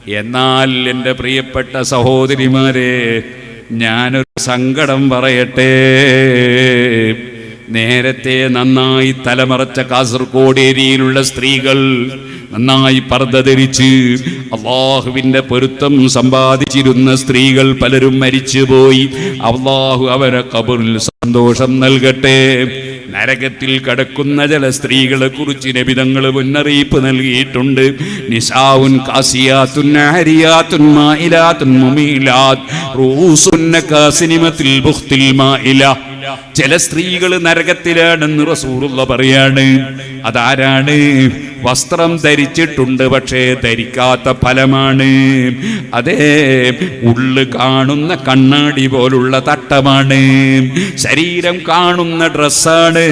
എന്നാൽ എൻ്റെ പ്രിയപ്പെട്ട സഹോദരിമാരെ, ഞാനൊരു സങ്കടം പറയട്ടെ. നേരത്തെ നന്നായി തലമറച്ച കാസർഗോഡ് ഏരിയയിലുള്ള സ്ത്രീകൾ നന്നായി പർദ്ദ ധരിച്ച് അള്ളാഹുവിൻ്റെ പൊരുത്തം സമ്പാദിച്ചിരുന്ന സ്ത്രീകൾ പലരും മരിച്ചുപോയി. അള്ളാഹു അവരെ ഖബറിൽ സന്തോഷം നൽകട്ടെ. നരകത്തിൽ കടക്കുന്ന ചില സ്ത്രീകളെ കുറിച്ച് നബി തങ്ങൾ മുന്നറിയിപ്പ് നൽകിയിട്ടുണ്ട്. നിസാഉൻ കാസിയാത്തുൻ ആരിയാത്തുൻ മായിലാത്തുൻ മുമീലാത്ത് റൂസുൻ കാസിനിമത്തിൽ ബുഖ്തിൽ മായില. ചില സ്ത്രീകൾ നരകത്തിലാണെന്ന് റസൂലുള്ളാഹി പറയാണ്. അതാരാണ്? വസ്ത്രം ധരിച്ചിട്ടുണ്ട് പക്ഷേ ധരിക്കാത്ത ഫലമാണ്. അതേ, ഉള്ളു കാണുന്ന കണ്ണാടി പോലുള്ള തട്ടമാണ്, ശരീരം കാണുന്ന ഡ്രസ്സാണ്,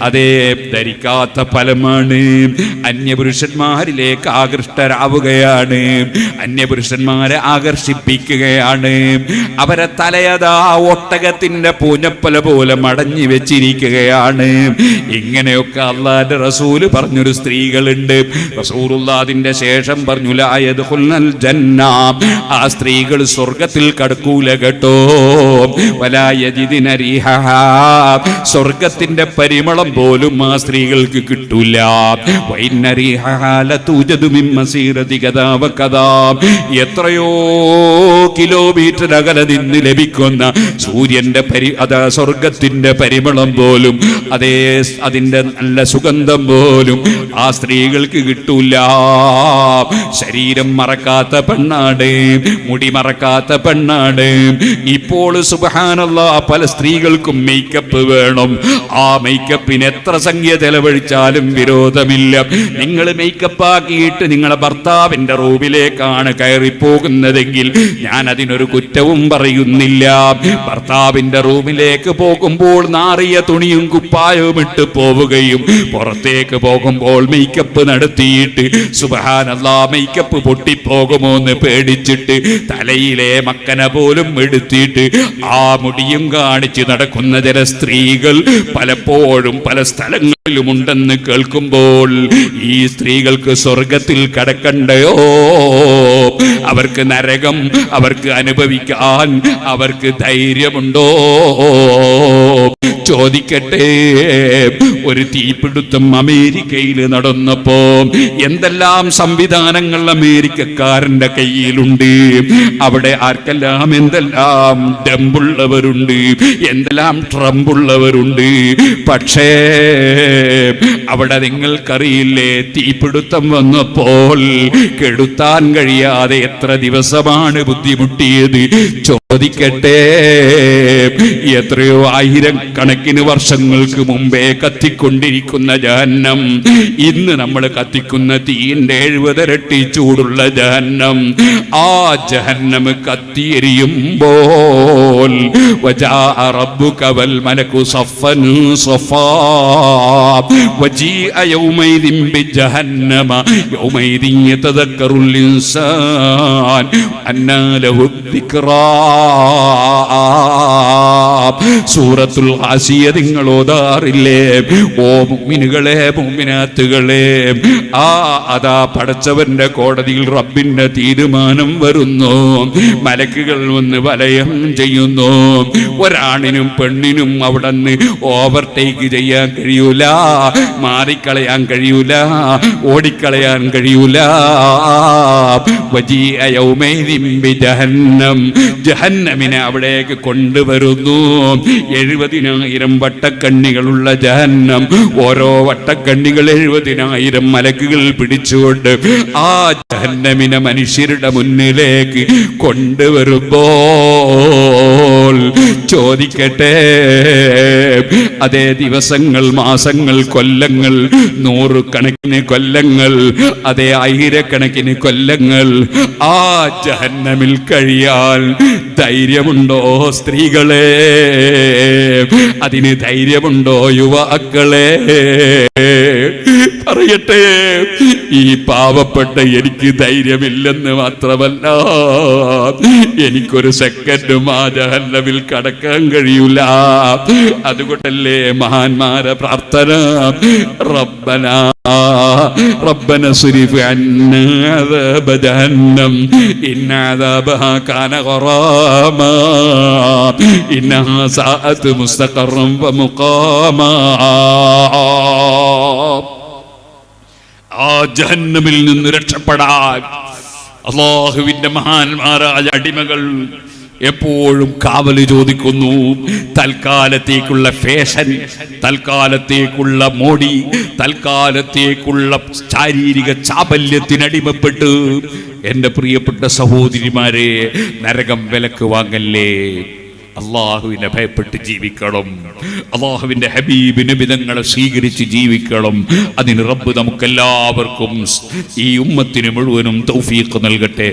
അതേ ധരിക്കാത്ത ഫലമാണ്. അന്യപുരുഷന്മാരിലേക്ക് ആകൃഷ്ടരാവുകയാണ്, അന്യപുരുഷന്മാരെ ആകർഷിപ്പിക്കുകയാണ്. അവരെ തലയതാ ഒട്ടകത്തിന്റെ പൂഞ്ഞപ്പല പോലെ മടഞ്ഞു വെച്ചിരിക്കുകയാണ്. ഇങ്ങനെയൊക്കെ അല്ലാഹുവിന്റെ റസൂല് പറഞ്ഞൊരു സ്ത്രീകളുണ്ട്. റസൂലുള്ളാഹിന്റെ ശേഷം പറഞ്ഞു ലാ യദ്ഖുൽനൽ ജന്ന, ആ സ്ത്രീകൾ സ്വർഗ്ഗത്തിൽ കടക്കൂല കേട്ടോ. വലാ യജിദിന റീഹഹ, സ്വർഗ്ഗത്തിന്റെ പരിമളം പോലും ആ സ്ത്രീകൾക്ക് കിട്ടൂല. വഇന്ന റീഹഹ ലതൂജദു മിൻ മസീറതി കദാ വകദാ, എത്രയോ കിലോമീറ്റർ അകലെ നിന്ന് ലഭിക്കുന്ന സൂര്യന്റെ സ്വർഗത്തിന്റെ പരിമളം പോലും, അതേ അതിന്റെ നല്ല സുഗന്ധം പോലും ആ സ്ത്രീകൾക്ക് കിട്ടൂല. ശരീരം മറക്കാത്ത പെണ്ണാണ്, മുടി മറക്കാത്ത പെണ്ണാണ്. ഇപ്പോൾ സുബ്ഹാനല്ലാഹ് പല സ്ത്രീകൾക്കും മേക്കപ്പ് വേണം. ആ മേക്കപ്പിന് എത്ര സംഖ്യ ചെലവഴിച്ചാലും വിരോധമില്ല. നിങ്ങൾ മേക്കപ്പ് ആക്കിയിട്ട് നിങ്ങളെ ഭർത്താവിന്റെ റൂമിലേക്കാണ് കയറിപ്പോകുന്നതെങ്കിൽ ഞാൻ അതിനൊരു കുറ്റവും പറയുന്നില്ല. ഭർത്താവിന്റെ റൂമിലേക്ക് പോകുമ്പോൾ നാറിയ തുണിയും കുപ്പായവും ഇട്ട് പോവുകയും പുറത്തേക്ക് പോകുമ്പോൾ മേക്കപ്പ് നടത്തിയിട്ട് സുബ്ഹാനല്ലാഹ് മേക്കപ്പ് പൊട്ടിപ്പോകുമോ എന്ന് പേടിച്ചിട്ട് തലയിലെ മക്കന പോലും എടുത്തിട്ട് ആ മുടിയും കാണിച്ച് നടക്കുന്ന ചില സ്ത്രീകൾ പലപ്പോഴും പല സ്ഥലങ്ങളിലും ഉണ്ടെന്ന് കേൾക്കുമ്പോൾ ഈ സ്ത്രീകൾക്ക് സ്വർഗത്തിൽ കടക്കണ്ടയോ? അവർക്ക് നരകം അവർക്ക് അനുഭവിക്കാൻ അവർക്ക് ധൈര്യമുണ്ടോ? ചോദിക്കട്ടെ, ഒരു തീപിടുത്തം അമേരിക്കയിൽ നടന്നപ്പോ എന്തെല്ലാം സംവിധാനങ്ങൾ അമേരിക്കക്കാരന്റെ കയ്യിലുണ്ട്. അവിടെ ആർക്കെല്ലാം എന്തെല്ലാം ഡമ്പുള്ളവരുണ്ട്, എന്തെല്ലാം ട്രംപുള്ളവരുണ്ട്. പക്ഷേ അവിടെ നിങ്ങൾക്കറിയില്ലേ, തീപിടുത്തം വന്നപ്പോൾ കെടുത്താൻ കഴിയാതെ എത്ര ദിവസമാണ് ബുദ്ധിമുട്ടിയത്. ചോദിക്കട്ടെ, എത്രയോ ആയിരക്കണക്കിന് വർഷങ്ങൾക്ക് മുമ്പേ കത്തിക്കൊണ്ടിരിക്കുന്ന ജഹന്നം, ഇന്ന് നമ്മൾ കത്തിക്കുന്ന തീന്റെ 70 ഇരട്ടി ചൂടുള്ള ജഹന്നം, ആ ജഹന്നം കത്തിയെരിയുമ്പോൾ വജാഅ റബ്ബുക വൽ മലകു സഫൻ സഫാ വജീഅ യൗമൈദിൻ ബിജഹന്നമ യൗമൈദിൻ യതദക്കറുൽ ഇൻസാൻ അന്നാ ലഹു ദിക്റാ. സൂറത്തുൽ ഹാസിയ നിങ്ങൾ ഓതാറില്ലേ? ഓ മുഅ്മിനുകളെ മുഅ്മിനാത്തുകളെ, അതാ പടച്ചവന്റെ കോടതിയിൽ റബ്ബിന്റെ തീരുമാനം വരുന്നു. മലക്കുകൾ വന്ന് വലയം ചെയ്യുന്നു. ഒരാണിനും പെണ്ണിനും അവിടെ നിന്ന് ഓവർടേക്ക് ചെയ്യാൻ കഴിയൂല, മാറിക്കളയാൻ കഴിയൂല, ഓടിക്കളയാൻ കഴിയൂല. വജീഅ യൗമൈദിൻ ബിജഹന്നം, ജഹന്നമിനെ അവിടേക്ക് കൊണ്ടുവരുന്നു. 70,000 വട്ടക്കണ്ണികളുള്ള ജഹന്നം, ഓരോ വട്ടക്കണ്ണികൾ 70,000 മലക്കുകൾ പിടിച്ചുകൊണ്ട് ആ ജഹന്നമിനെ മനുഷ്യരുടെ മുന്നിലേക്ക് കൊണ്ടുവരുമ്പോൾ ചോദിക്കട്ടെ, അതേ ദിവസങ്ങൾ, മാസങ്ങൾ, കൊല്ലങ്ങൾ, 100 കണക്കിന് കൊല്ലങ്ങൾ, അതേ 1000കണക്കിന് കൊല്ലങ്ങൾ ആ ജഹന്നമിൽ കഴിയാൻ ധൈര്യമുണ്ടോ സ്ത്രീകളെ? അതിന് ധൈര്യമുണ്ടോ യുവാക്കളെ? പറയട്ടെ, ഈ പാവപ്പെട്ട എനിക്ക് ധൈര്യമില്ലെന്ന് മാത്രമല്ല, എനിക്കൊരു സെക്കൻഡും ആ ജഹന്നമിൽ കടക്കാൻ കഴിയൂല. അതുകൊണ്ടല്ലേ മഹാന്മാരെ പ്രാർത്ഥന, റബ്ബന സുരിഫ് അന്നാ അദാബ ജഹന്നം ഇന്ന അദാബഹാ കാന ഗറാമാ ഇന്നഹാ സാഅത് മുസ്തഖറൻ വമുഖാമാ. ആ ജഹന്നമിൽ നിന്ന് രക്ഷപ്പെടാൻ അല്ലാഹുവിന്റെ മഹാന്മാരായ അടിമകൾ എപ്പോഴും കാവല് ചോദിക്കുന്നു. തൽക്കാലത്തേക്കുള്ള ഫാഷൻ, തൽക്കാലത്തേക്കുള്ള മോടി, തൽക്കാലത്തേക്കുള്ള ശാരീരിക ചാബല്യത്തിനടിമപ്പെട്ട് എൻ്റെ പ്രിയപ്പെട്ട സഹോദരിമാരെ, നരകം വിലക്ക് വാങ്ങല്ലേ. അള്ളാഹുവിനെ ഭയപ്പെട്ട് ജീവിക്കണം. അള്ളാഹുവിന്റെ ഹബീബ് നബിതങ്ങളെ സ്വീകരിച്ച് ജീവിക്കണം. അതിന് റബ്ബ് നമുക്കെല്ലാവർക്കും, ഈ ഉമ്മത്തിന് മുഴുവനും തൗഫീഖ് നൽകട്ടെ.